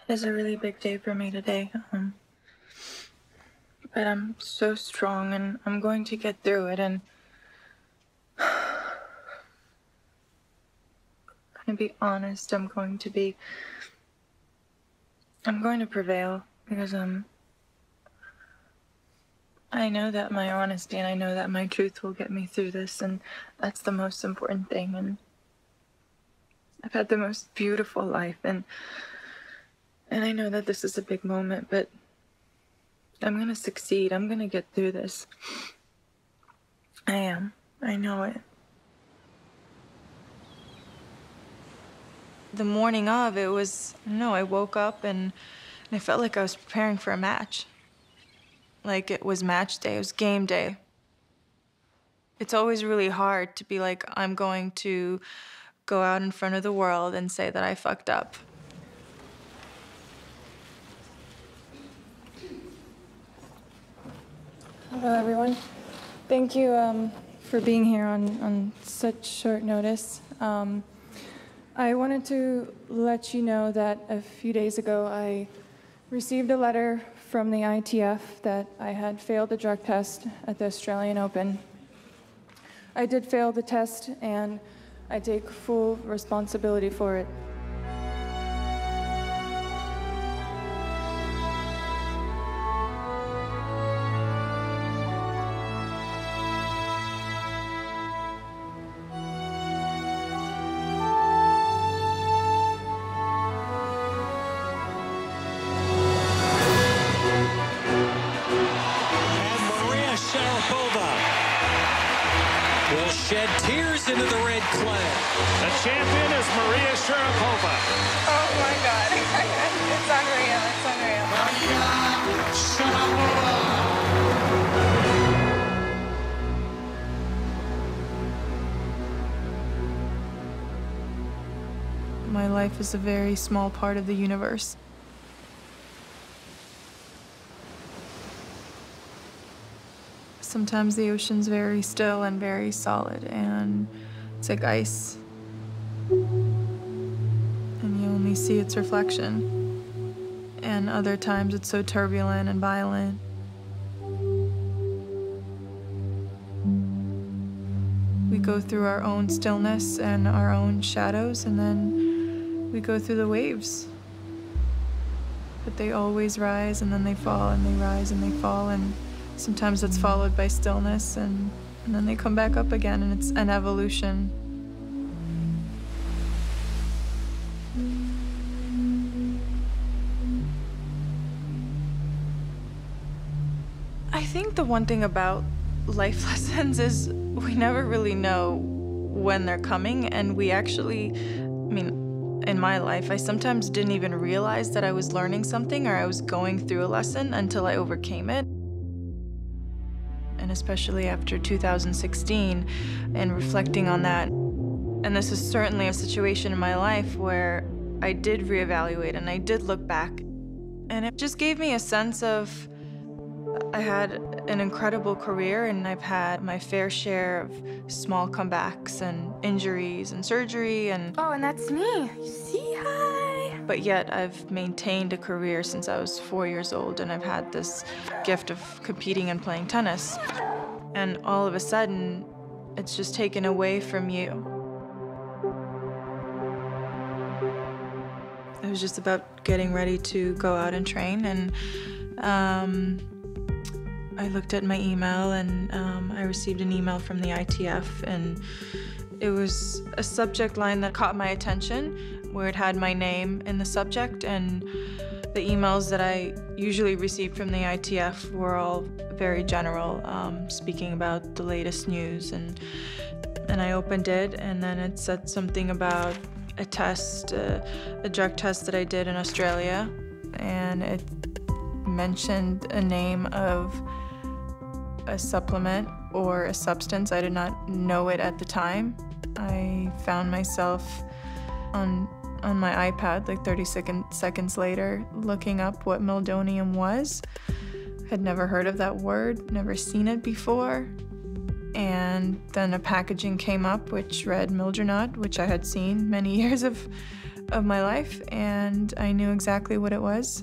It is a really big day for me today. But I'm so strong and I'm going to get through it, and to be honest, I'm going to prevail because I know that my honesty and I know that my truth will get me through this, and that's the most important thing. And I've had the most beautiful life, and I know that this is a big moment, but I'm gonna succeed. I'm gonna get through this. I am. I know it. The morning of, it was, I don't know, I woke up and I felt like I was preparing for a match. Like it was match day, it was game day. It's always really hard to be like, I'm going to go out in front of the world and say that I fucked up. Hello, everyone. Thank you for being here on such short notice. I wanted to let you know that a few days ago I received a letter from the ITF that I had failed a drug test at the Australian Open. I did fail the test, and I take full responsibility for it. Sharapova will shed tears into the red clay. The champion is Maria Sharapova. Oh my God. It's unreal. It's unreal. Maria Sharapova. My life is a very small part of the universe. Sometimes the ocean's very still and very solid, and it's like ice. And you only see its reflection. And other times it's so turbulent and violent. We go through our own stillness and our own shadows, and then we go through the waves. But they always rise, and then they fall, and they rise, and they fall, and sometimes it's followed by stillness, and then they come back up again, and it's an evolution. I think the one thing about life lessons is we never really know when they're coming, and we actually, in my life, I sometimes didn't even realize that I was learning something or I was going through a lesson until I overcame it. And especially after 2016 and reflecting on that. And this is certainly a situation in my life where I did reevaluate and I did look back. And it just gave me a sense of, I had an incredible career and I've had my fair share of small comebacks and injuries and surgery and... Oh, and that's me. You see? Hi. But yet I've maintained a career since I was 4 years old, and I've had this gift of competing and playing tennis. And all of a sudden, it's just taken away from you. It was just about getting ready to go out and train, and I looked at my email, and I received an email from the ITF, and it was a subject line that caught my attention, where it had my name in the subject, and the emails that I usually received from the ITF were all very general, speaking about the latest news, and I opened it, and then it said something about a test, a drug test that I did in Australia, and it mentioned a name of a supplement or a substance. I did not know it at the time. I found myself on my iPad like 30 seconds later looking up what meldonium was. Had never heard of that word, never seen it before. And then a packaging came up which read Mildred, which I had seen many years of my life, and I knew exactly what it was.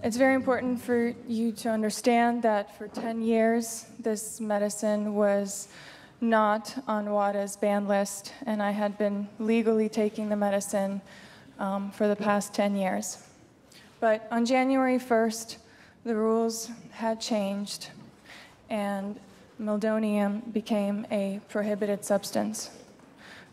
It's very important for you to understand that for 10 years, this medicine was not on WADA's ban list, and I had been legally taking the medicine for the past 10 years. But on January 1st, the rules had changed, and meldonium became a prohibited substance,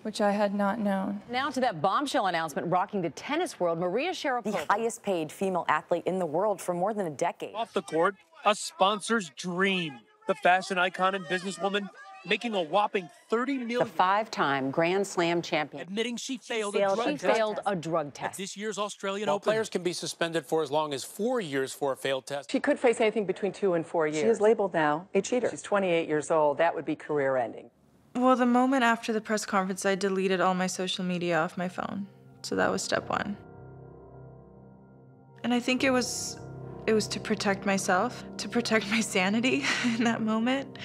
which I had not known. Now to that bombshell announcement rocking the tennis world. Maria Sharapova, the highest paid female athlete in the world for more than a decade. Off the court, a sponsor's dream. The fashion icon and businesswoman making a whopping $30 million. the five-time Grand Slam champion, Admitting she failed a drug test. At this year's Australian While Open. players can be suspended for as long as 4 years for a failed test. She could face anything between 2 and 4 years. She is labeled now a cheater. She's 28 years old. That would be career-ending. Well, the moment after the press conference, I deleted all my social media off my phone. So that was step one. And I think it was to protect myself, to protect my sanity in that moment,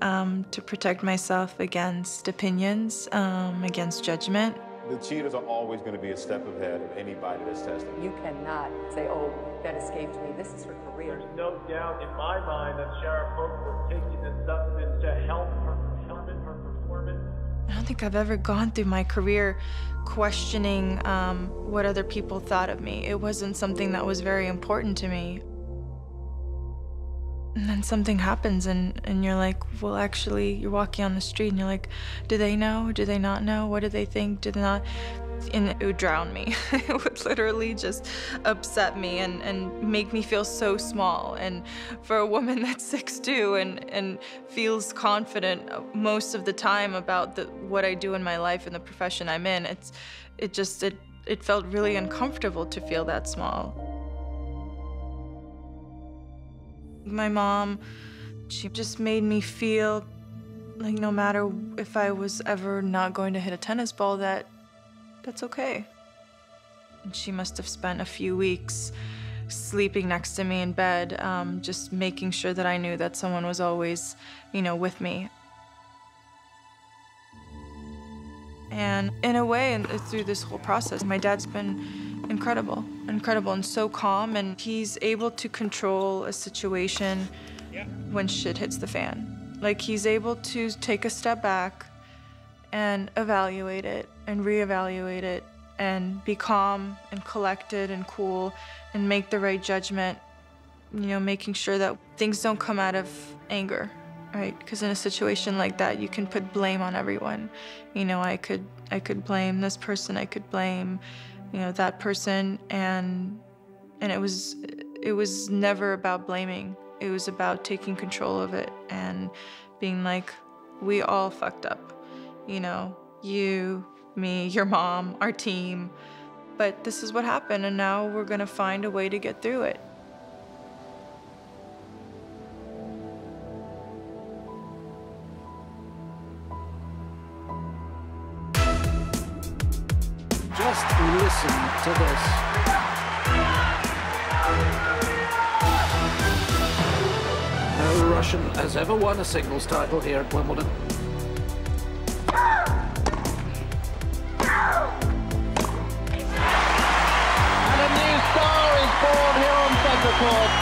to protect myself against opinions, against judgment. The cheaters are always going to be a step ahead of anybody that's tested. You cannot say, oh, that escaped me. This is her career. There's no doubt in my mind that Sharapova was taking this substance to help her performance. I don't think I've ever gone through my career questioning what other people thought of me. It wasn't something that was very important to me. And then something happens and you're like, well, actually, you're walking on the street and you're like, do they know? Do they not know? What do they think? Do they not? And it would drown me. It would literally just upset me and make me feel so small. And for a woman that's 6'2" and feels confident most of the time about what I do in my life and the profession I'm in, it felt really uncomfortable to feel that small. My mom, she just made me feel like no matter if I was ever not going to hit a tennis ball, that's okay. And she must have spent a few weeks sleeping next to me in bed, just making sure that I knew that someone was always, with me. And in a way, and through this whole process, my dad's been incredible and so calm, and he's able to control a situation when shit hits the fan. Like, he's able to take a step back and evaluate it and reevaluate it and be calm and collected and cool and make the right judgment, making sure that things don't come out of anger, right? Because in a situation like that, you can put blame on everyone. I could blame this person, I could blame that person, and it was never about blaming. It was about taking control of it and being like, we all fucked up. You, me, your mom, our team. But this is what happened, and now we're gonna find a way to get through it. Just listen to this. No Russian has ever won a singles title here at Wimbledon. And a new star is born here on centre court.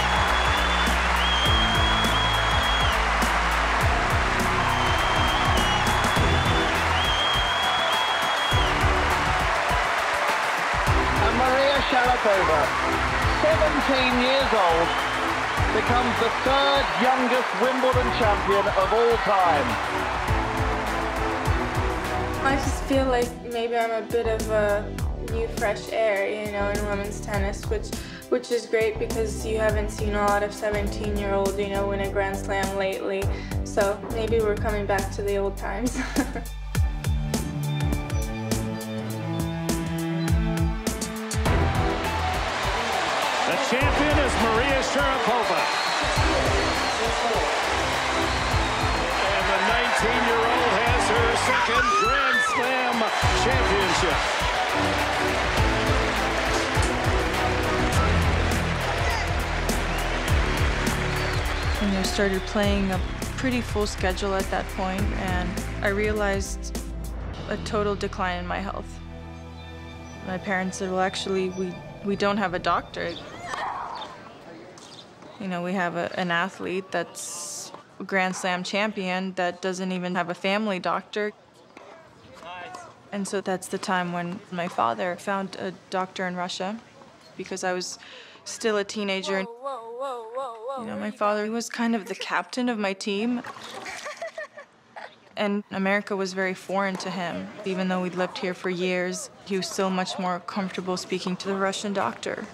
Maria Sharapova, 17 years old, becomes the third youngest Wimbledon champion of all time. I just feel like maybe I'm a bit of a new fresh air, in women's tennis, which is great because you haven't seen a lot of 17-year-olds, win a Grand Slam lately. So maybe we're coming back to the old times. The champion is Maria Sharapova. And the 19-year-old has her second Grand Slam championship. When I started playing pretty full schedule at that point, and I realized a total decline in my health. My parents said, well, actually, we don't have a doctor. You know, we have an athlete that's a Grand Slam champion that doesn't even have a family doctor. And so that's the time when my father found a doctor in Russia, because I was still a teenager. You know, my father was kind of the captain of my team. And America was very foreign to him. Even though we'd lived here for years, he was still much more comfortable speaking to the Russian doctor.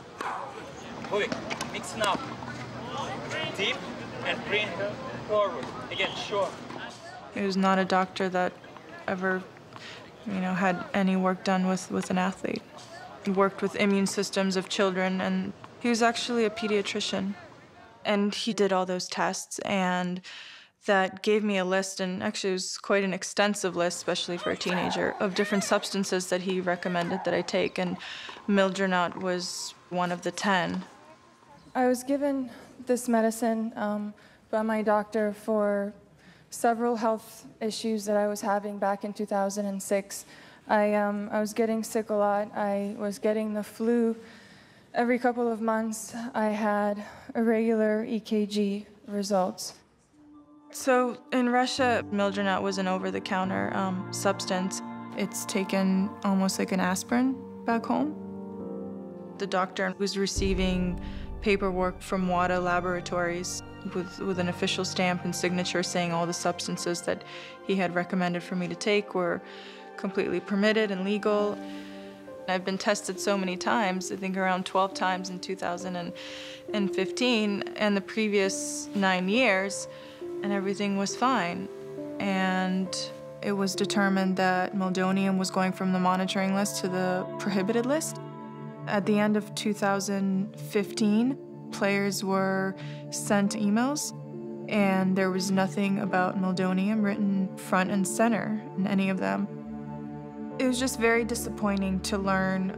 Moving, mixing up. Deep and bring forward. Again, sure. He was not a doctor that ever, you know, had any work done with an athlete. He worked with immune systems of children, and he was actually a pediatrician. And he did all those tests, and that gave me a list, and actually it was quite an extensive list, especially for a teenager, of different substances that he recommended that I take, and Mildronate was one of the 10. I was given this medicine by my doctor for several health issues that I was having back in 2006. I was getting sick a lot. I was getting the flu every couple of months. I had irregular EKG results. So in Russia, Mildronate was an over-the-counter substance. It's taken almost like an aspirin back home. The doctor was receiving paperwork from WADA laboratories with an official stamp and signature saying all the substances that he had recommended for me to take were completely permitted and legal. I've been tested so many times, I think around 12 times in 2015, and the previous 9 years, and everything was fine. And it was determined that meldonium was going from the monitoring list to the prohibited list. At the end of 2015, players were sent emails, and there was nothing about meldonium written front and center in any of them. It was just very disappointing to learn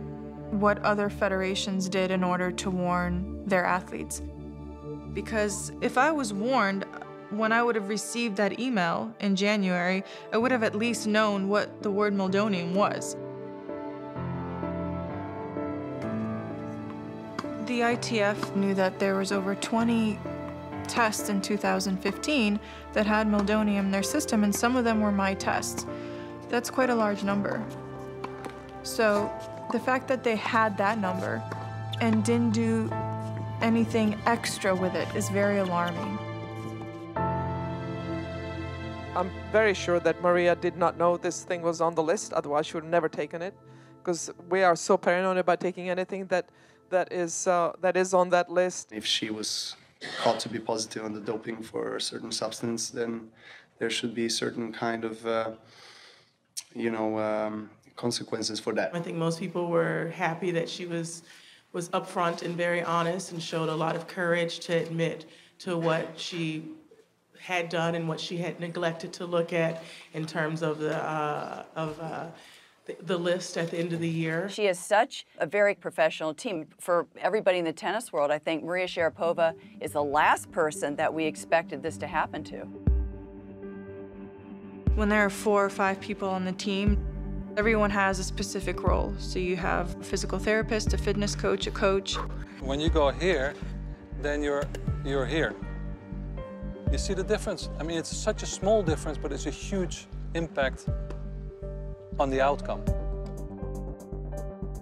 what other federations did in order to warn their athletes. Because if I was warned, when I would have received that email in January, I would have at least known what the word meldonium was. The ITF knew that there was over 20 tests in 2015 that had meldonium in their system, and some of them were my tests. That's quite a large number. So the fact that they had that number and didn't do anything extra with it is very alarming. I'm very sure that Maria did not know this thing was on the list, otherwise she would have never taken it, because we are so paranoid about taking anything that is on that list. If she was caught to be positive on the doping for a certain substance, then there should be certain kind of consequences for that. I think most people were happy that she was upfront and very honest and showed a lot of courage to admit to what she had done and what she had neglected to look at in terms of the list at the end of the year. She is such a very professional team. For everybody in the tennis world, I think Maria Sharapova is the last person that we expected this to happen to. When there are 4 or 5 people on the team, everyone has a specific role. So you have a physical therapist, a fitness coach, a coach. When you go here, then you're here. You see the difference? I mean, it's such a small difference, but it's a huge impact on the outcome.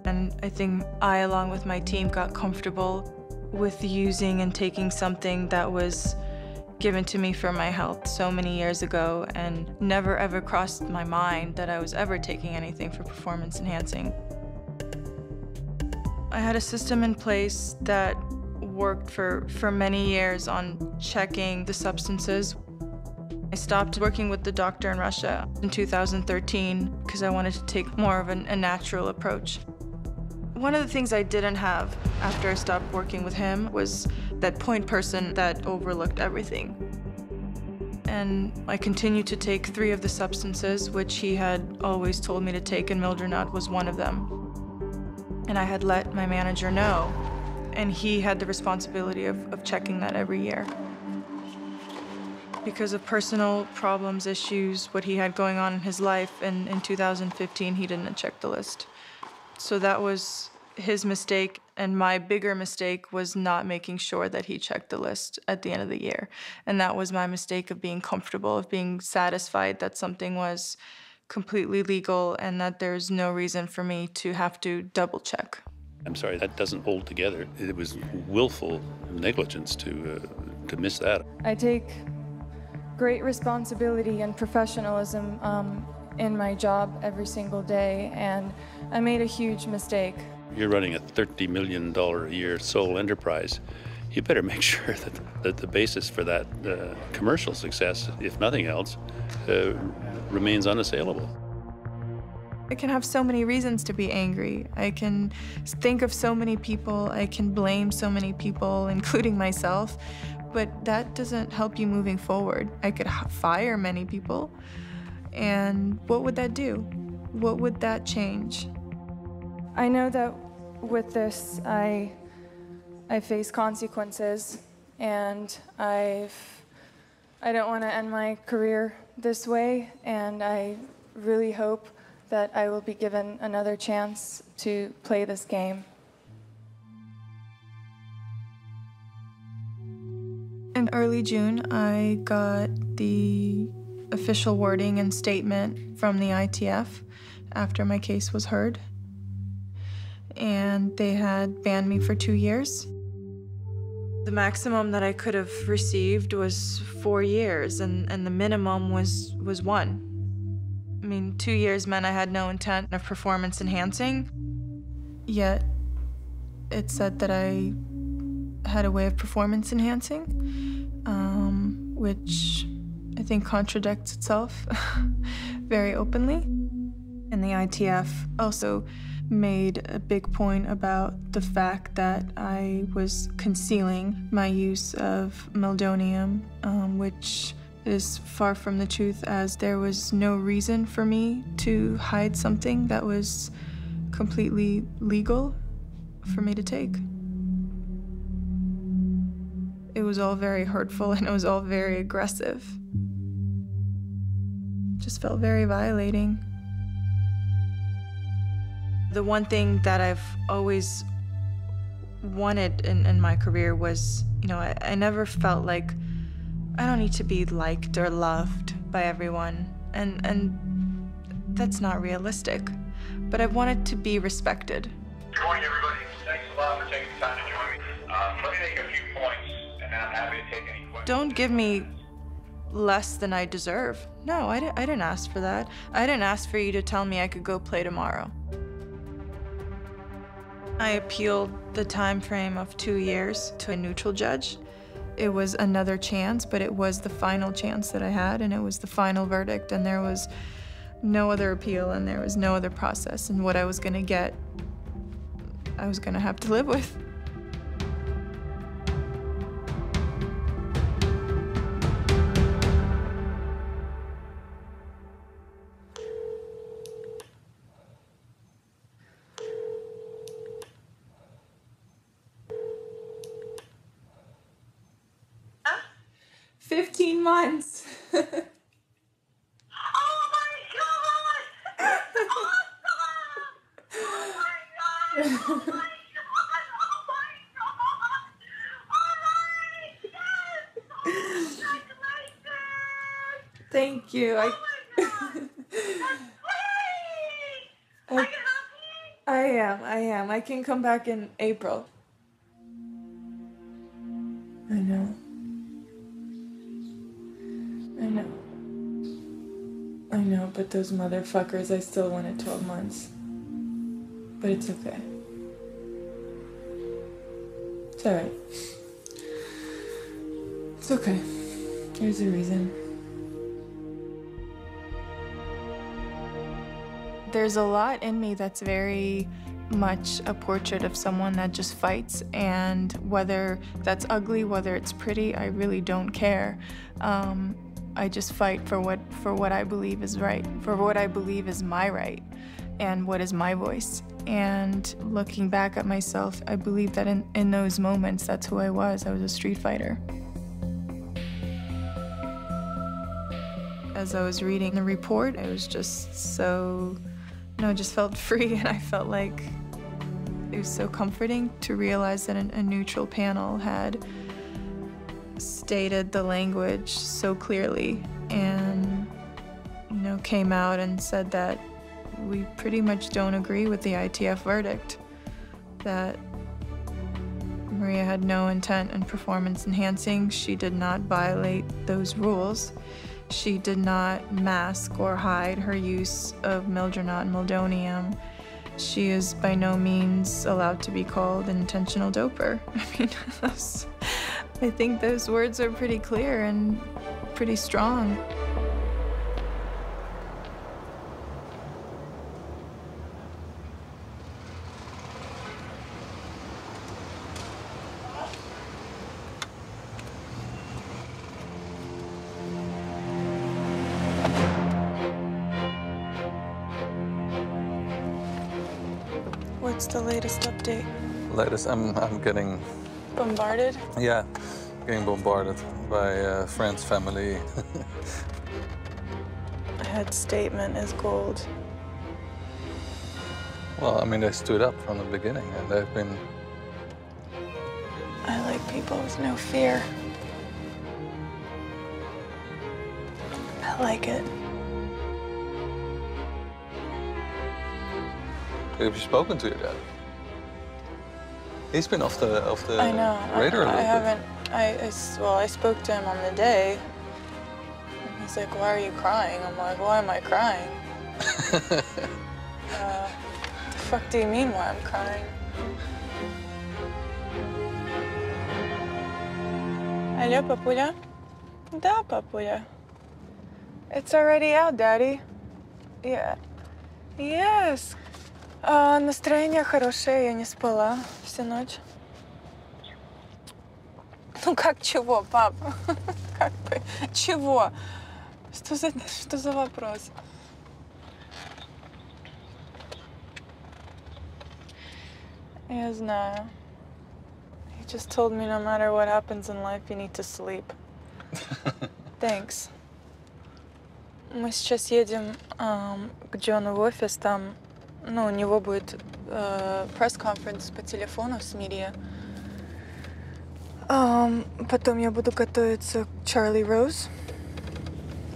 And I think I, along with my team, got comfortable with using and taking something that was given to me for my health so many years ago, and never ever crossed my mind that I was ever taking anything for performance enhancing. I had a system in place that worked for many years on checking the substances. I stopped working with the doctor in Russia in 2013 because I wanted to take more of a natural approach. One of the things I didn't have after I stopped working with him was that point person that overlooked everything. And I continued to take 3 of the substances, which he had always told me to take, and Mildronate was one of them. And I had let my manager know, and he had the responsibility of checking that every year. because of personal problems, issues, what he had going on in his life, and in 2015 he didn't check the list. So that was his mistake, and my bigger mistake was not making sure that he checked the list at the end of the year. And that was my mistake of being comfortable, of being satisfied that something was completely legal and that there's no reason for me to have to double check. I'm sorry, that doesn't hold together. It was willful negligence to miss that. I take great responsibility and professionalism in my job every single day, and I made a huge mistake. You're running a $30 million a year sole enterprise. You better make sure that the basis for that commercial success, if nothing else, remains unassailable. I can have so many reasons to be angry. I can think of so many people. I can blame so many people, including myself, but that doesn't help you moving forward. I could fire many people, and what would that do? What would that change? I know that with this, I face consequences, and I don't want to end my career this way, and I really hope that I will be given another chance to play this game. In early June, I got the official wording and statement from the ITF after my case was heard. And they had banned me for 2 years. The maximum that I could have received was 4 years, and the minimum was 1. I mean, 2 years meant I had no intent of performance enhancing, yet it said that I had a way of performance enhancing, which I think contradicts itself very openly. And the ITF also made a big point about the fact that I was concealing my use of meldonium, which is far from the truth, as there was no reason for me to hide something that was completely legal for me to take. It was all very hurtful and it was all very aggressive. Just felt very violating. The one thing that I've always wanted in my career was, I never felt like I don't need to be liked or loved by everyone, and that's not realistic. But I wanted to be respected. Good morning, everybody. Thanks a lot for taking the time to join me. Let me make a few points, and then I'm happy to take any questions. Don't give me less than I deserve. No, I didn't ask for that. I didn't ask for you to tell me I could go play tomorrow. I appealed the time frame of 2 years to a neutral judge. It was another chance, but it was the final chance that I had, and it was the final verdict, and there was no other appeal, and there was no other process, and what I was gonna get, I was gonna have to live with. Huh? 15 months. Thank you. I am. I can come back in April. I know. I know, but those motherfuckers, I still wanted 12 months. But it's okay. It's alright. It's okay. There's a reason. There's a lot in me that's very much a portrait of someone that just fights, and whether that's ugly, whether it's pretty, I really don't care. I just fight for what I believe is right, for what I believe is my right, and what is my voice. And looking back at myself, I believe that in those moments, that's who I was. I was a street fighter. as I was reading the report, it was just so, just felt free, and I felt like it was so comforting to realize that a neutral panel had stated the language so clearly and, came out and said that we pretty much don't agree with the ITF verdict, that Maria had no intent in performance enhancing. She did not violate those rules. She did not mask or hide her use of mildronate and meldonium. She is by no means allowed to be called an intentional doper. I mean, I think those words are pretty clear and pretty strong. What's the latest update? Latest, I'm getting... Bombarded? Yeah, getting bombarded by friends, family. A head statement is gold. Well, I mean, they stood up from the beginning, and they've been... I like people with no fear. I like it. Have you spoken to your dad? He's been off the I know. radar a little I bit. haven't. Well, I spoke to him on the day. And he's like, "Why are you crying?" I'm like, "Why am I crying?" The fuck do you mean? Why I'm crying? Алло, папуля? Да, папуля. It's already out, Daddy. Yeah. Yes. Настроение хорошее, я не спала всю ночь. Ну как чего, пап? Как бы, чего? Что за вопрос? Я знаю. He just told me no matter what happens in life, you need to sleep. Thanks. Мы сейчас едем к Джону в офис, там, у него будет пресс-конференс по телефону с медиа. Потом я буду готовиться к Чарли Роуз.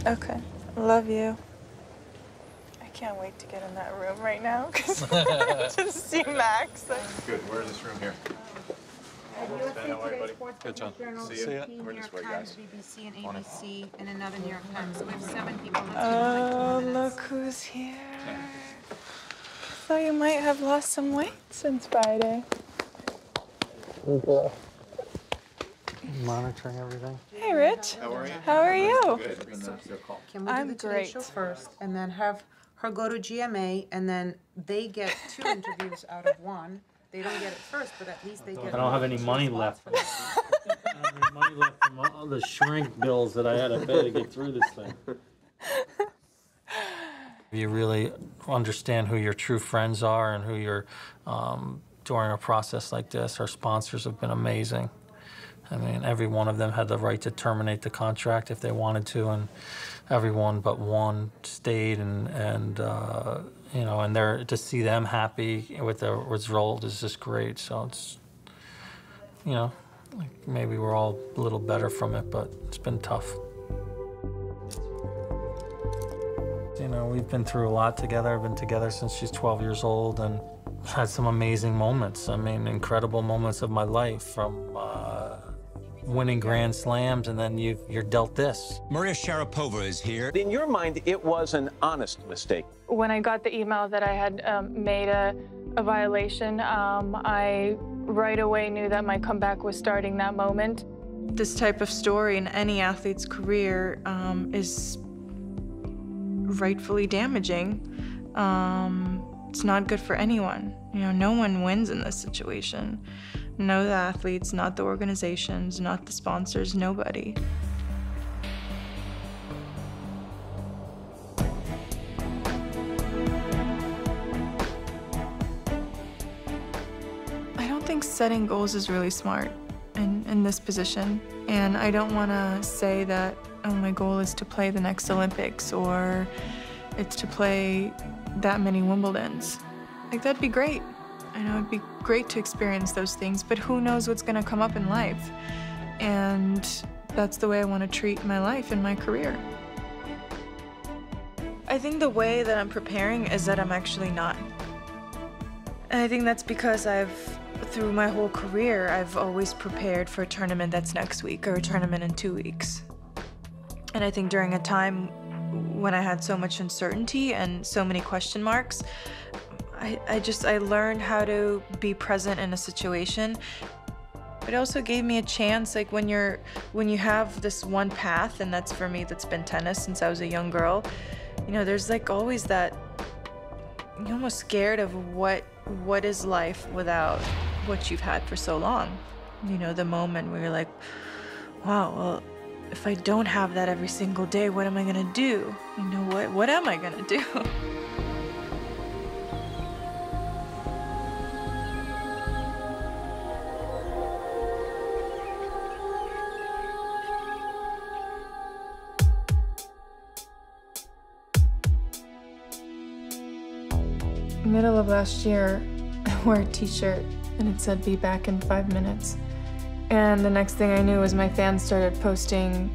Okay. Love you. I can't wait to get in that room right now because just see Max. Good. Where's this room here? Good, John. See ya. We're this way, guys. BBC and ABC and another New York Times. So we have 7 people. Oh, look who's here. Thought you might have lost some weight since Friday. Monitoring everything. Hey, Rich. How are you? How are you? Can we I'm do the Today great. Show first, and then have her go to GMA, and then they get 2 interviews out of 1. They don't get it first, but at least they get. I don't have any money left. I don't have any money left from all the shrink bills that I had to pay to get through this thing. You really understand who your true friends are and who you're during a process like this. Our sponsors have been amazing. I mean, every one of them had the right to terminate the contract if they wanted to, and everyone but one stayed, and you know, and they're, to see them happy with the result is just great. So it's, you know, like maybe we're all a little better from it, but it's been tough. You know, we've been through a lot together. I've been together since she's 12 years old, and had some amazing moments. I mean, incredible moments of my life, from winning Grand Slams, and then you're dealt this. Maria Sharapova is here. In your mind, it was an honest mistake. When I got the email that I had made a violation, I right away knew that my comeback was starting that moment. This type of story in any athlete's career is rightfully damaging. It's not good for anyone. You know, no one wins in this situation. No, the athletes, not the organizations, not the sponsors, nobody. I don't think setting goals is really smart in this position. And I don't want to say that oh, my goal is to play the next Olympics, or it's to play that many Wimbledons. Like, that'd be great. I know it'd be great to experience those things, but who knows what's gonna come up in life? And that's the way I want to treat my life and my career. I think the way that I'm preparing is that I'm actually not. And I think that's because through my whole career, I've always prepared for a tournament that's next week or a tournament in 2 weeks. And I think during a time when I had so much uncertainty and so many question marks, I learned how to be present in a situation. It also gave me a chance, like when you have this one path, and that's for me, that's been tennis since I was a young girl. You know, there's like always that, you're almost scared of what is life without what you've had for so long. You know, the moment where you're like, wow, well, if I don't have that every single day, what am I gonna do? You know, what am I gonna do? Middle of last year, I wore a t-shirt and it said, "Be back in 5 minutes." And the next thing I knew was my fans started posting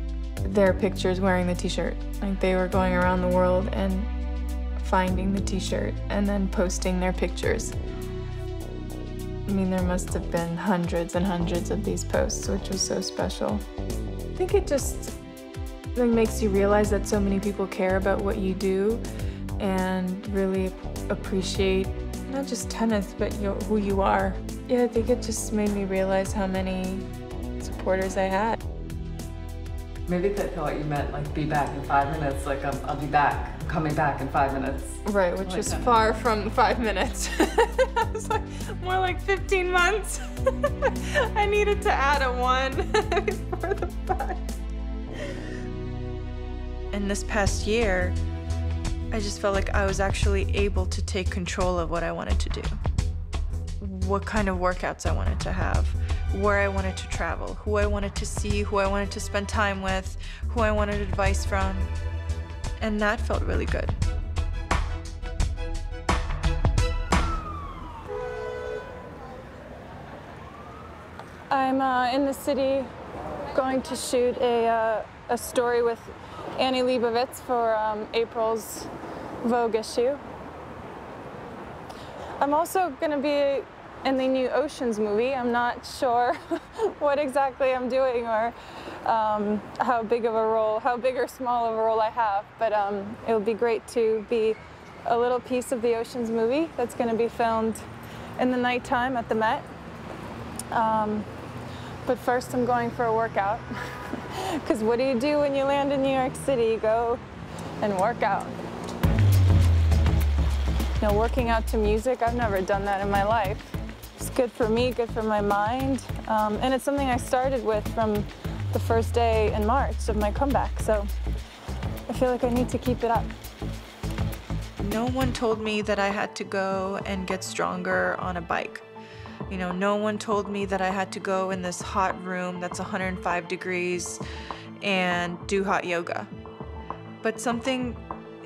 their pictures wearing the t-shirt. Like, they were going around the world and finding the t-shirt and then posting their pictures. I mean, there must have been hundreds and hundreds of these posts, which was so special. I think it just like makes you realize that so many people care about what you do and really appreciate not just tennis, but who you are. Yeah, I think it just made me realize how many supporters I had. Maybe they thought you meant like be back in 5 minutes, like I'll be back, I'm coming back in 5 minutes. Right, which is far from 5 minutes. I was like, more like 15 months. I needed to add a 1 before the 5. In this past year, I just felt like I was actually able to take control of what I wanted to do. What kind of workouts I wanted to have, where I wanted to travel, who I wanted to see, who I wanted to spend time with, who I wanted advice from. And that felt really good. I'm in the city going to shoot a story with Annie Leibovitz for April's Vogue issue. I'm also going to be in the new Oceans movie. I'm not sure what exactly I'm doing or how big or small of a role I have, but it would be great to be a little piece of the Oceans movie that's going to be filmed in the nighttime at the Met. But first I'm going for a workout. Because what do you do when you land in New York City? You go and work out. You know, working out to music, I've never done that in my life. It's good for me, good for my mind. And it's something I started with from the first day in March of my comeback. So I feel like I need to keep it up. No one told me that I had to go and get stronger on a bike. You know, no one told me that I had to go in this hot room that's 105 degrees and do hot yoga. But something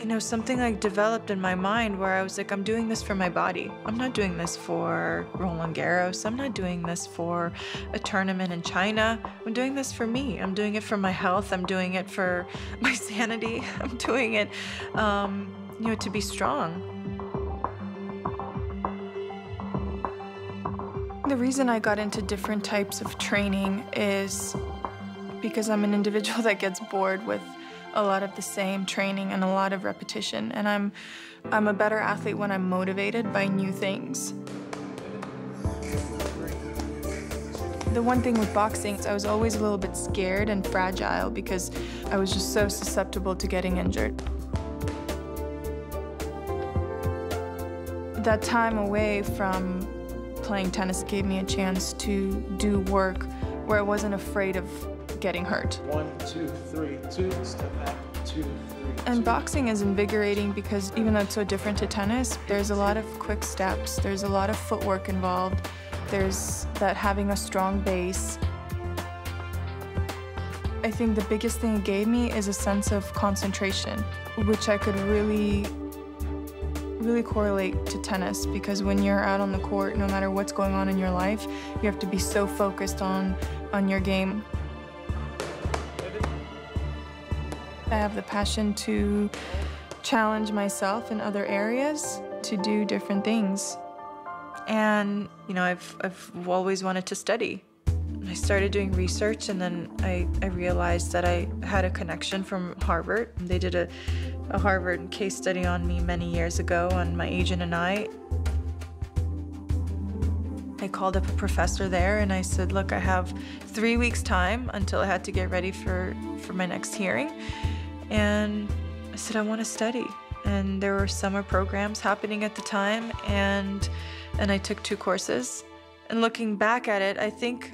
like developed in my mind where I was like, I'm doing this for my body. I'm not doing this for Roland Garros. I'm not doing this for a tournament in China. I'm doing this for me. I'm doing it for my health. I'm doing it for my sanity. I'm doing it, you know, to be strong. The reason I got into different types of training is because I'm an individual that gets bored with a lot of the same training and a lot of repetition, and I'm a better athlete when I'm motivated by new things. The one thing with boxing is I was always a little bit scared and fragile because I was just so susceptible to getting injured. That time away from playing tennis gave me a chance to do work where I wasn't afraid of getting hurt. 1, 2, 3, 2, step back, 2, 3. And boxing is invigorating because even though it's so different to tennis, there's a lot of quick steps, there's a lot of footwork involved, there's that having a strong base. I think the biggest thing it gave me is a sense of concentration, which I could really correlate to tennis, because when you're out on the court, no matter what's going on in your life, you have to be so focused on your game. I have the passion to challenge myself in other areas, to do different things. And, you know, I've always wanted to study. I started doing research, and then I realized that I had a connection from Harvard. They did a Harvard case study on me many years ago, on my agent and I. I called up a professor there and I said, look, I have 3 weeks time until I had to get ready for my next hearing. And I said, I want to study. And there were summer programs happening at the time, and I took 2 courses. And looking back at it, I think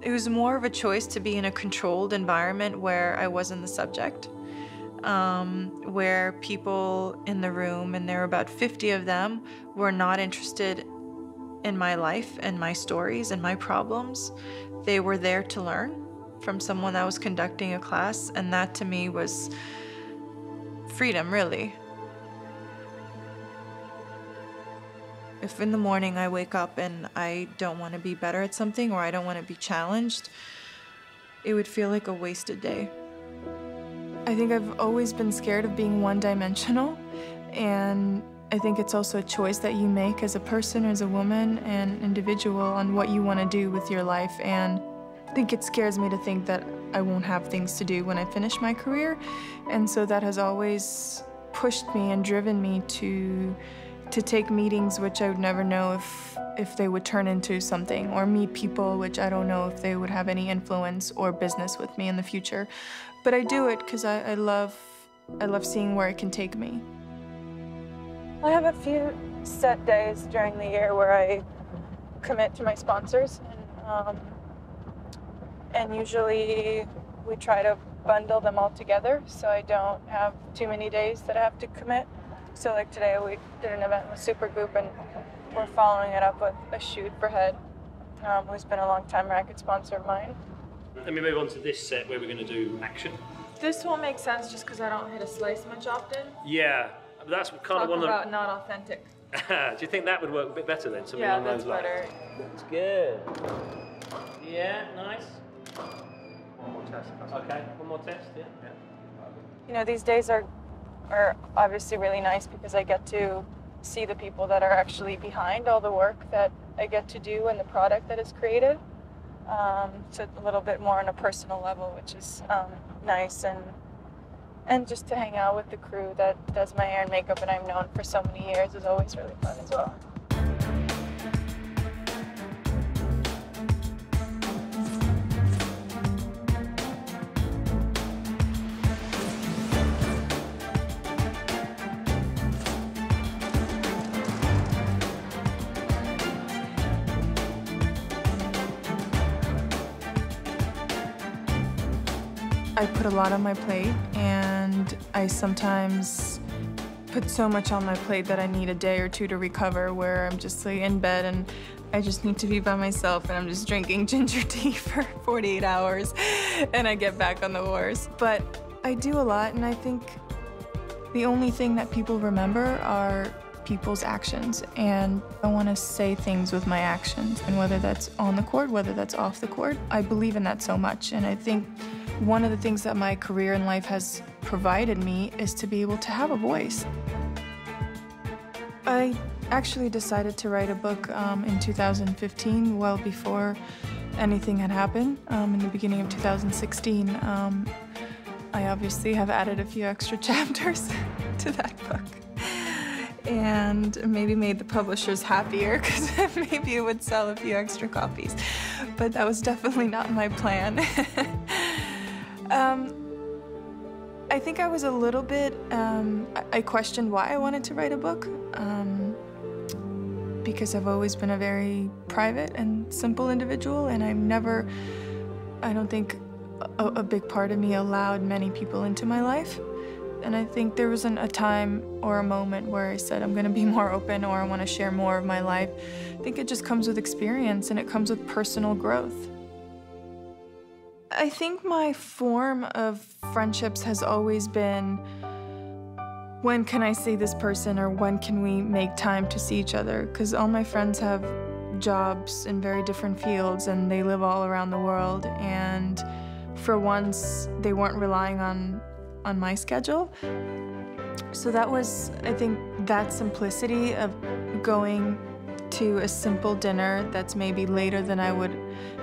it was more of a choice to be in a controlled environment where I wasn't the subject, where people in the room, and there were about 50 of them, were not interested in my life and my stories and my problems. They were there to learn from someone that was conducting a class, and that to me was freedom, really. If in the morning I wake up and I don't want to be better at something, or I don't want to be challenged, it would feel like a wasted day. I think I've always been scared of being one-dimensional, and I think it's also a choice that you make as a person, as a woman, and individual on what you want to do with your life. And I think it scares me to think that I won't have things to do when I finish my career. And so that has always pushed me and driven me to take meetings which I would never know if they would turn into something, or meet people which I don't know if they would have any influence or business with me in the future. But I do it because I love seeing where it can take me. I have a few set days during the year where I commit to my sponsors, and usually we try to bundle them all together so I don't have too many days that I have to commit. So like today we did an event with Supergroup, and we're following it up with a shoot for Head, who's been a long-time racket sponsor of mine. Let me move on to this set where we're going to do action. This won't make sense just because I don't hit a slice much often. Yeah, but that's kind of one of about not authentic. Do you think that would work a bit better then? Something Yeah, along that's those lines? better. That's good. Yeah, nice. One more test. Okay, one more test, yeah. You know, these days are obviously really nice because I get to see the people that are actually behind all the work that I get to do and the product that is created. So a little bit more on a personal level, which is nice, and just to hang out with the crew that does my hair and makeup, and I've known for so many years, is always really fun as well. I put a lot on my plate, and I sometimes put so much on my plate that I need a day or two to recover, where I'm just like in bed and I just need to be by myself, and I'm just drinking ginger tea for 48 hours and I get back on the horse. But I do a lot, and I think the only thing that people remember are people's actions, and I want to say things with my actions, and whether that's on the court, whether that's off the court. I believe in that so much, and I think one of the things that my career in life has provided me is to be able to have a voice. I actually decided to write a book in 2015, well before anything had happened. In the beginning of 2016, I obviously have added a few extra chapters to that book, and maybe made the publishers happier because maybe it would sell a few extra copies. But that was definitely not my plan. I think I was a little bit, I questioned why I wanted to write a book, because I've always been a very private and simple individual, and I don't think a big part of me allowed many people into my life. And I think there wasn't a time or a moment where I said, I'm gonna be more open, or I wanna share more of my life. I think it just comes with experience, and it comes with personal growth. I think my form of friendships has always been, when can I see this person, or when can we make time to see each other? Because all my friends have jobs in very different fields and they live all around the world, and for once they weren't relying on my schedule. So that was, I think, that simplicity of going to a simple dinner that's maybe later than I would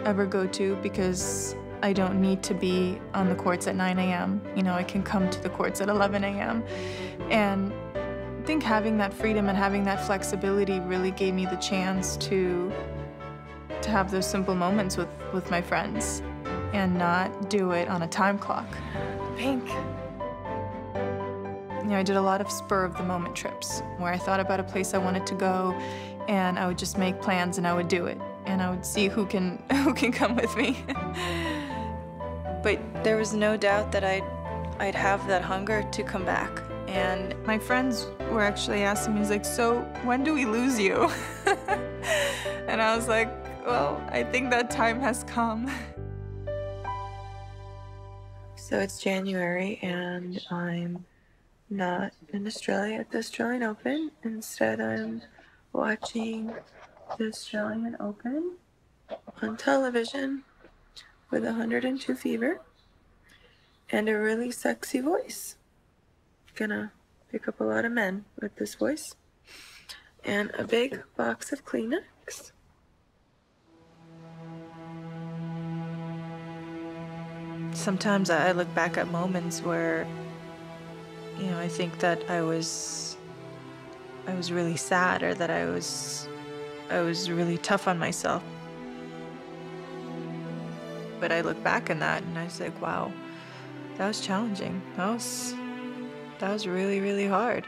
ever go to, because I don't need to be on the courts at 9 a.m. You know, I can come to the courts at 11 a.m. And I think having that freedom and having that flexibility really gave me the chance to have those simple moments with my friends and not do it on a time clock. Pink. You know, I did a lot of spur-of-the-moment trips where I thought about a place I wanted to go, and I would just make plans and I would do it, and I would see who can come with me. But there was no doubt that I'd have that hunger to come back. And my friends were actually asking me, like, so when do we lose you? And I was like, well, I think that time has come. So it's January and I'm not in Australia at the Australian Open. Instead, I'm watching the Australian Open on television with 102 fever and a really sexy voice. Gonna pick up a lot of men with this voice. And a big box of Kleenex. Sometimes I look back at moments where, you know, I think that I was really sad, or that I was really tough on myself. But I look back on that and I was like, wow, that was challenging. That was really, really hard.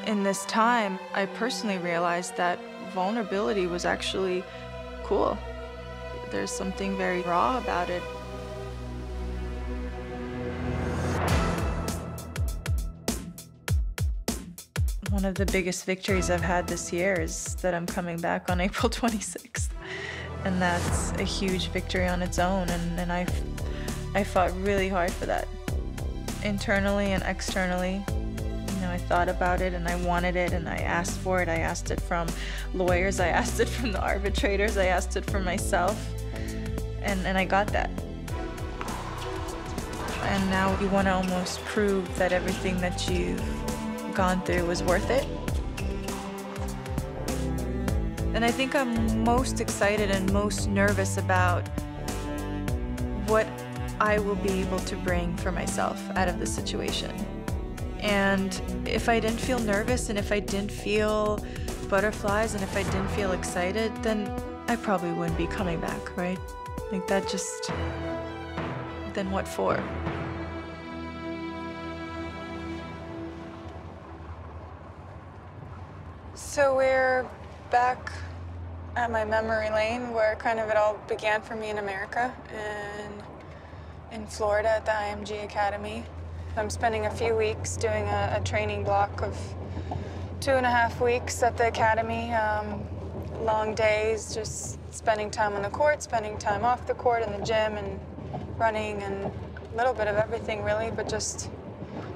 In this time, I personally realized that vulnerability was actually cool. There's something very raw about it. One of the biggest victories I've had this year is that I'm coming back on April 26th. And that's a huge victory on its own, and I fought really hard for that. Internally and externally. You know, I thought about it and I wanted it and I asked for it. I asked it from lawyers, I asked it from the arbitrators, I asked it for myself. And I got that. And now you want to almost prove that everything that you've gone through was worth it. And I think I'm most excited and most nervous about what I will be able to bring for myself out of this situation. And if I didn't feel nervous and if I didn't feel butterflies and if I didn't feel excited, then I probably wouldn't be coming back, right? Like that just, then what for? So we're back at my memory lane where kind of it all began for me in America, and in Florida at the IMG Academy. I'm spending a few weeks doing a training block of 2.5 weeks at the academy. Long days, just spending time on the court, spending time off the court in the gym and running and a little bit of everything really, but just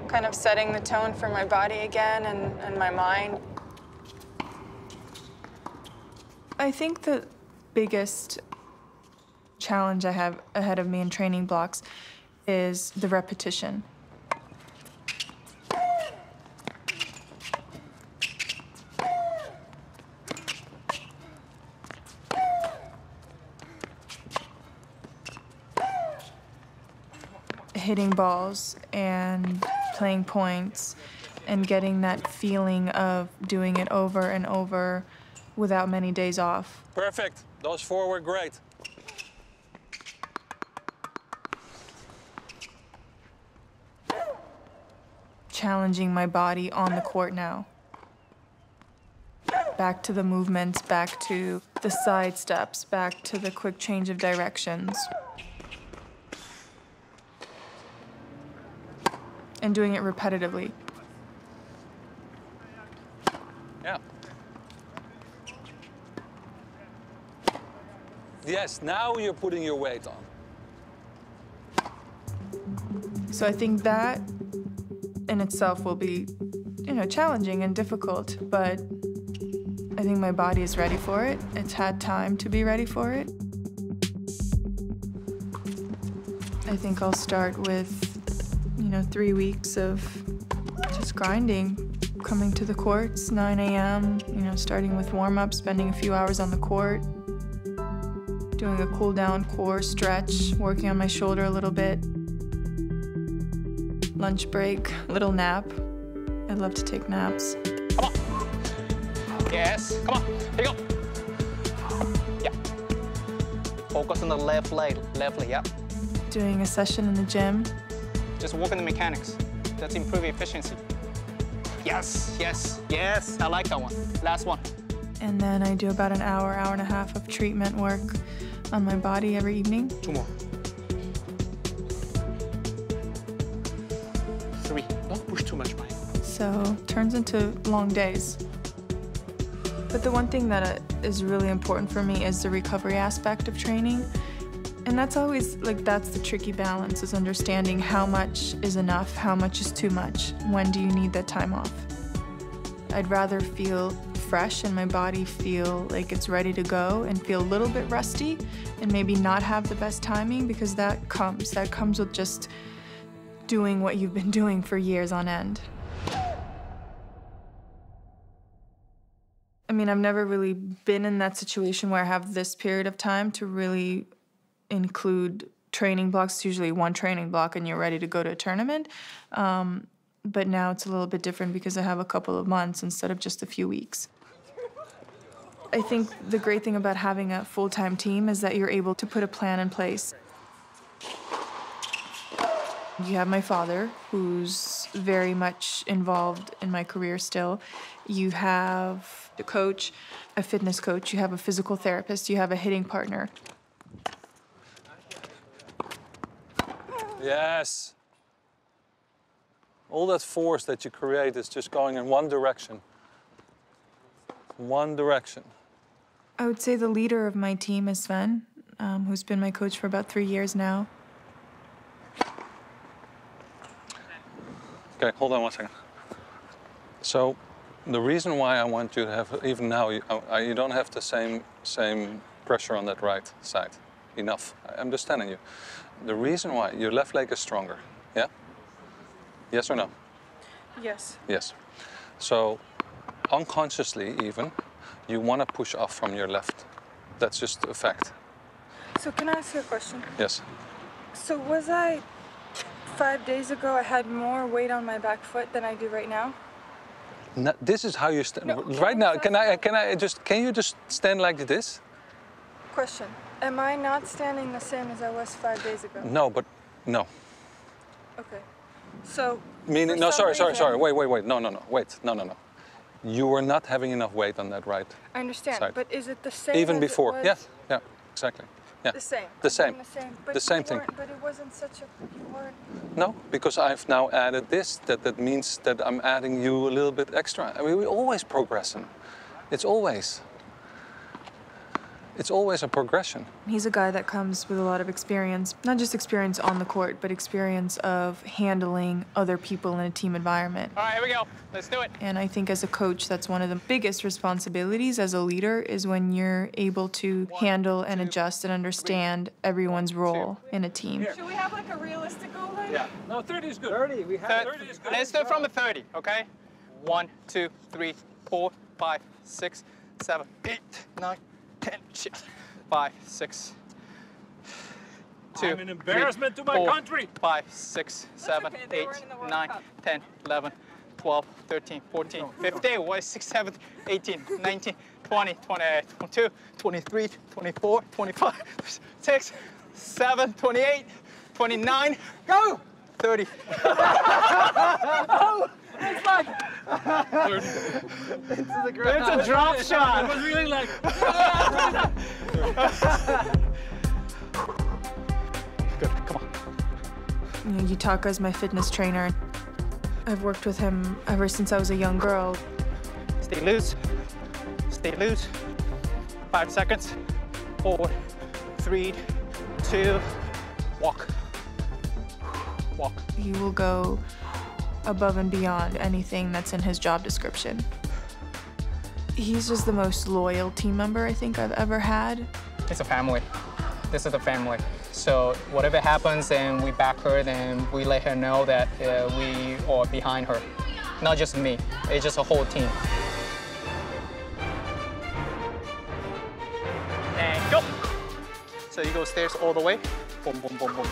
kind of setting the tone for my body again and my mind. I think the biggest challenge I have ahead of me in training blocks is the repetition. Hitting balls and playing points and getting that feeling of doing it over and over without many days off. Perfect. Those four were great. Challenging my body on the court now. Back to the movements, back to the side steps, back to the quick change of directions. And doing it repetitively. Yeah. Yes, now you're putting your weight on. So I think that in itself will be, challenging and difficult, but I think my body is ready for it. It's had time to be ready for it. I think I'll start with, 3 weeks of just grinding, coming to the courts, 9 a.m., starting with warm-up, spending a few hours on the court, doing a cool-down core stretch, working on my shoulder a little bit, lunch break, little nap. I love to take naps. Come on. Yes, come on, here you go. Yeah. Focus on the left leg, yeah. Doing a session in the gym. Just work on the mechanics. That's improving efficiency. Yes, yes, yes, I like that one. Last one. And then I do about an hour, hour and a half of treatment work on my body every evening. 2 more. 3. Don't push too much, Mike. So turns into long days. But the one thing that is really important for me is the recovery aspect of training. And that's always, that's the tricky balance, is understanding how much is enough, how much is too much, when do you need that time off. I'd rather feel fresh and my body feel like it's ready to go and feel a little bit rusty and maybe not have the best timing, because that comes with just doing what you've been doing for years on end. I mean, I've never really been in that situation where I have this period of time to really include training blocks. It's usually one training block and you're ready to go to a tournament. But now it's a little bit different because I have a couple of months instead of just a few weeks. I think the great thing about having a full-time team is that you're able to put a plan in place. You have my father, who's very much involved in my career still. You have a coach, a fitness coach. You have a physical therapist. You have a hitting partner. Yes. All that force that you create is just going in one direction. One direction. I would say the leader of my team is Sven, who's been my coach for about 3 years now. Okay, hold on 1 second. So, the reason why I want you to have, even now, you don't have the same pressure on that right side. Enough. I'm just telling you. The reason why your left leg is stronger, yeah? Yes or no? Yes. Yes. So, unconsciously even, you want to push off from your left. That's just a fact. So can I ask you a question? Yes. So was I, 5 days ago, I had more weight on my back foot than I do right now? No, this is how you stand. No, right now, can you just stand like this? Question. Am I not standing the same as I was 5 days ago? No, but no. Okay. So. Meaning, no, sorry. Wait. No. Wait, no. You were not having enough weight on that right I understand, side. but is it the same even as before? It was? Yeah, exactly. Yeah. The same. The same. But the same thing. But it wasn't such a. You weren't. No, because I've now added this. That means that I'm adding you a little bit extra. I mean, we're always progressing. It's always a progression. He's a guy that comes with a lot of experience, not just experience on the court, but experience of handling other people in a team environment. All right, here we go. Let's do it. And I think as a coach, that's one of the biggest responsibilities as a leader, is when you're able to handle and adjust and understand everyone's role in a team. Should we have like a realistic goal line? Yeah. No, 30 is good. 30, we have 30 is good. Let's do it from the 30, okay? 1, 2, 3, 4, 5, 6, 7, 8, 9, 10, 5, 6, 2, I'm an embarrassment 3, to my 4, country. 5, 6, 7, 8, 9, 10, 11, 12, 13, 14, 15, 16, 17, 18, 19, 20, 21, 22, 23, 24, 25, 26, 27, 28, 29, go! 30. Oh, it's like... It's a drop shot. It was really like... Good, come on. Yutaka is my fitness trainer. I've worked with him ever since I was a young girl. Stay loose. Stay loose. 5 seconds. Forward. 3, 2, walk. Walk. He will go above and beyond anything that's in his job description. He's just the most loyal team member I think I've ever had. It's a family. This is a family. So whatever happens and we back her, then we let her know that we are behind her. Not just me, it's just a whole team. And go! So you go stairs all the way. Boom, boom, boom, boom, boom.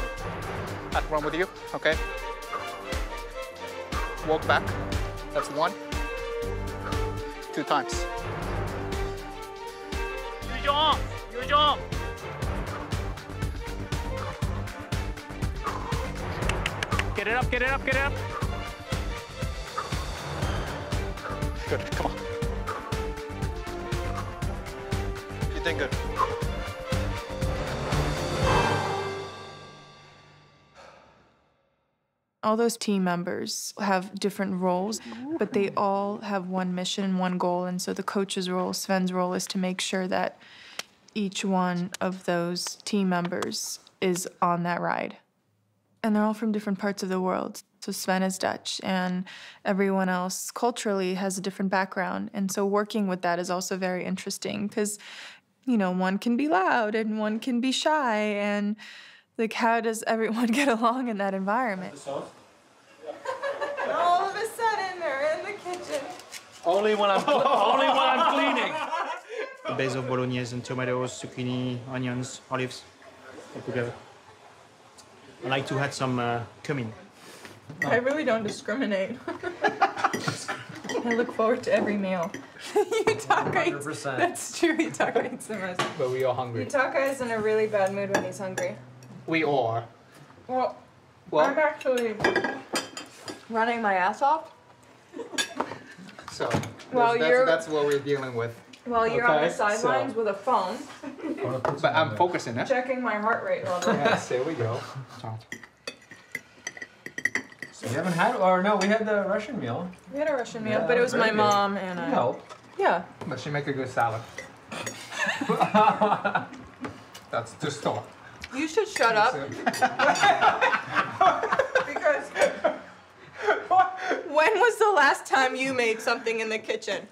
I can run with you, okay? Walk back. That's 1. 2 times. Use your arm. Use your arm. Get it up, get it up, get it up. Good, come on. You're doing good. All those team members have different roles, but they all have one mission and one goal. And so the coach's role, Sven's role, is to make sure that each one of those team members is on that ride. And they're all from different parts of the world. So Sven is Dutch, and everyone else culturally has a different background. And so working with that is also very interesting because, you know, one can be loud and one can be shy, and like, how does everyone get along in that environment? All of a sudden, they're in the kitchen. Only when I'm cleaning. A base of bolognese and tomatoes, zucchini, onions, olives, all together. I like to add some cumin. I really don't discriminate. I look forward to every meal. Yutaka eats, 100%. that's true, Yutaka eats the most. But we are hungry. Yutaka is in a really bad mood when he's hungry. We are. Well, Well- I'm actually running my ass off. So Well, that's what we're dealing with. While you're on the Okay, sidelines so- with a phone, But I'm focusing, eh? checking my heart rate level. Yes, there we go. So you haven't had, or no, we had the Russian meal. We had a Russian meal, Yeah, but it was very my good. mom and I. No. Yeah. But she make a good salad. That's just start. You should shut up. Because when was the last time you made something in the kitchen?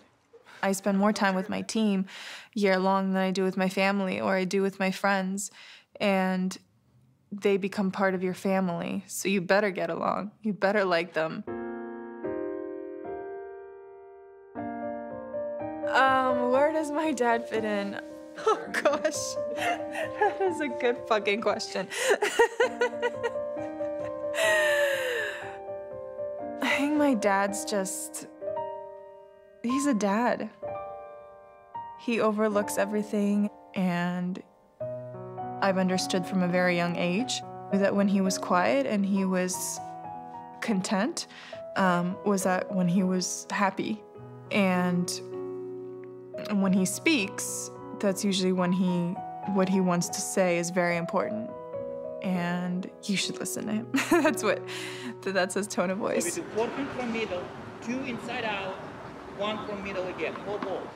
I spend more time with my team year long than I do with my family or I do with my friends. And they become part of your family. So you better get along. You better like them. Where does my dad fit in? Oh gosh, that is a good fucking question. I think my dad's just, he's a dad. He overlooks everything, and I've understood from a very young age that when he was quiet and he was content, was that when he was happy. And when he speaks, that's usually when what he wants to say is very important. And you should listen to him. That's his tone of voice. So we do 14 from middle, 2 inside out, 1 from middle again, whole balls.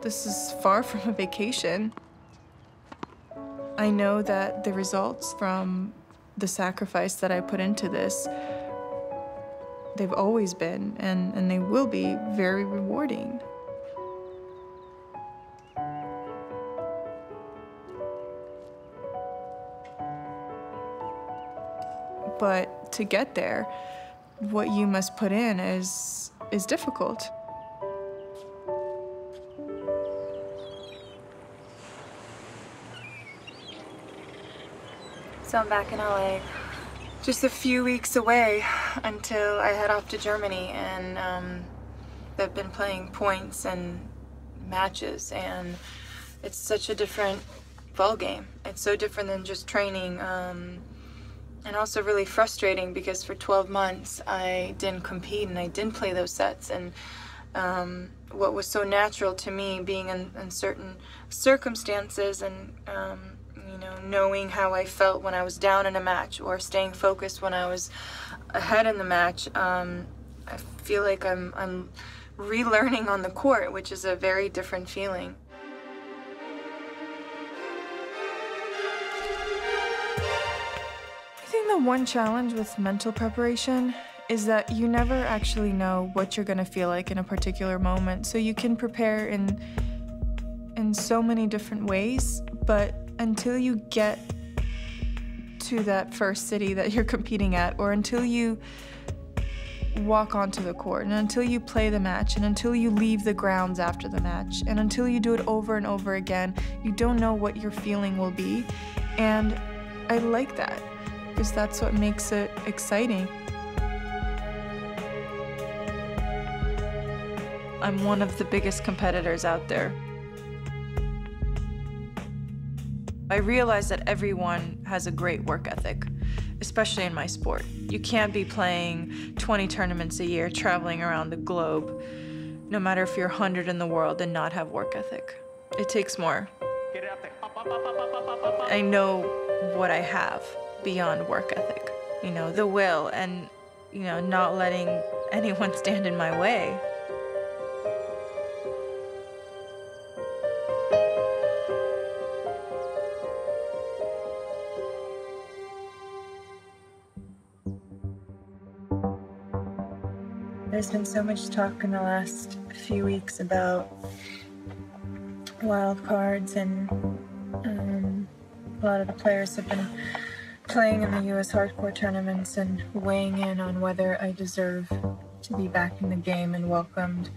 This is far from a vacation. I know that the results from the sacrifice that I put into this, they've always been, and they will be very rewarding. But to get there, what you must put in is difficult. So I'm back in LA. Just a few weeks away until I head off to Germany, and they've been playing points and matches, and it's such a different ball game. It's so different than just training, and also really frustrating because for 12 months I didn't compete and I didn't play those sets, and what was so natural to me being in certain circumstances and You know, knowing how I felt when I was down in a match or staying focused when I was ahead in the match. I feel like I'm relearning on the court, which is a very different feeling. I think the one challenge with mental preparation is that you never actually know what you're gonna feel like in a particular moment. So you can prepare in so many different ways, but until you get to that first city that you're competing at, or until you walk onto the court, and until you play the match, and until you leave the grounds after the match, and until you do it over and over again, you don't know what your feeling will be. And I like that, because that's what makes it exciting. I'm one of the biggest competitors out there. I realize that everyone has a great work ethic, especially in my sport. You can't be playing 20 tournaments a year, traveling around the globe, no matter if you're 100 in the world, and not have work ethic. It takes more. I know what I have beyond work ethic. You know, the will and, you know, not letting anyone stand in my way. There's been so much talk in the last few weeks about wild cards, and a lot of the players have been playing in the U.S. hardcore tournaments and weighing in on whether I deserve to be back in the game and welcomed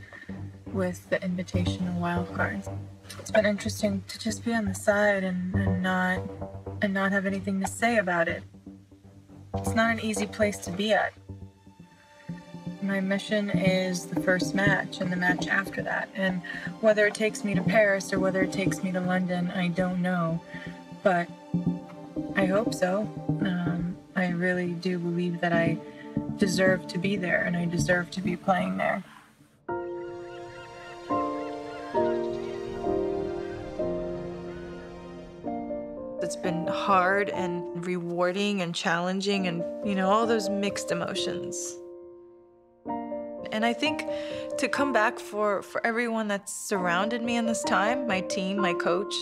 with the invitational wild cards. It's been interesting to just be on the side and not have anything to say about it. It's not an easy place to be at. My mission is the first match and the match after that. And whether it takes me to Paris or whether it takes me to London, I don't know. But I hope so. I really do believe that I deserve to be there and I deserve to be playing there. It's been hard and rewarding and challenging and, you know, all those mixed emotions. And I think to come back for everyone that's surrounded me in this time, my team, my coach,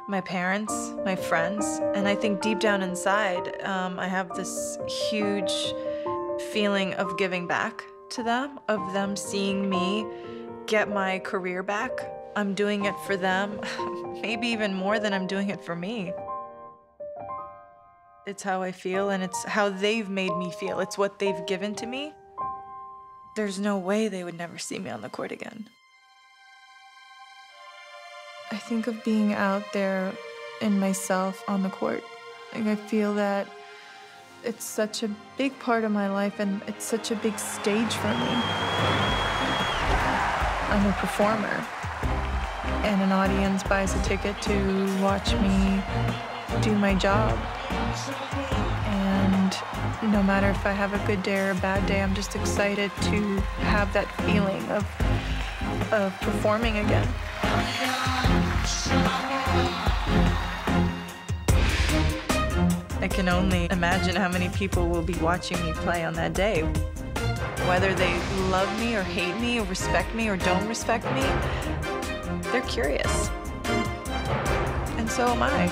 my parents, my friends, and I think deep down inside, I have this huge feeling of giving back to them, of them seeing me get my career back. I'm doing it for them, maybe even more than I'm doing it for me. It's how I feel, and it's how they've made me feel. It's what they've given to me. There's no way they would never see me on the court again. I think of being out there in myself on the court. Like, I feel that it's such a big part of my life and it's such a big stage for me. I'm a performer, and an audience buys a ticket to watch me do my job. And no matter if I have a good day or a bad day, I'm just excited to have that feeling of performing again. I can only imagine how many people will be watching me play on that day. Whether they love me or hate me or respect me or don't respect me, they're curious. And so am I.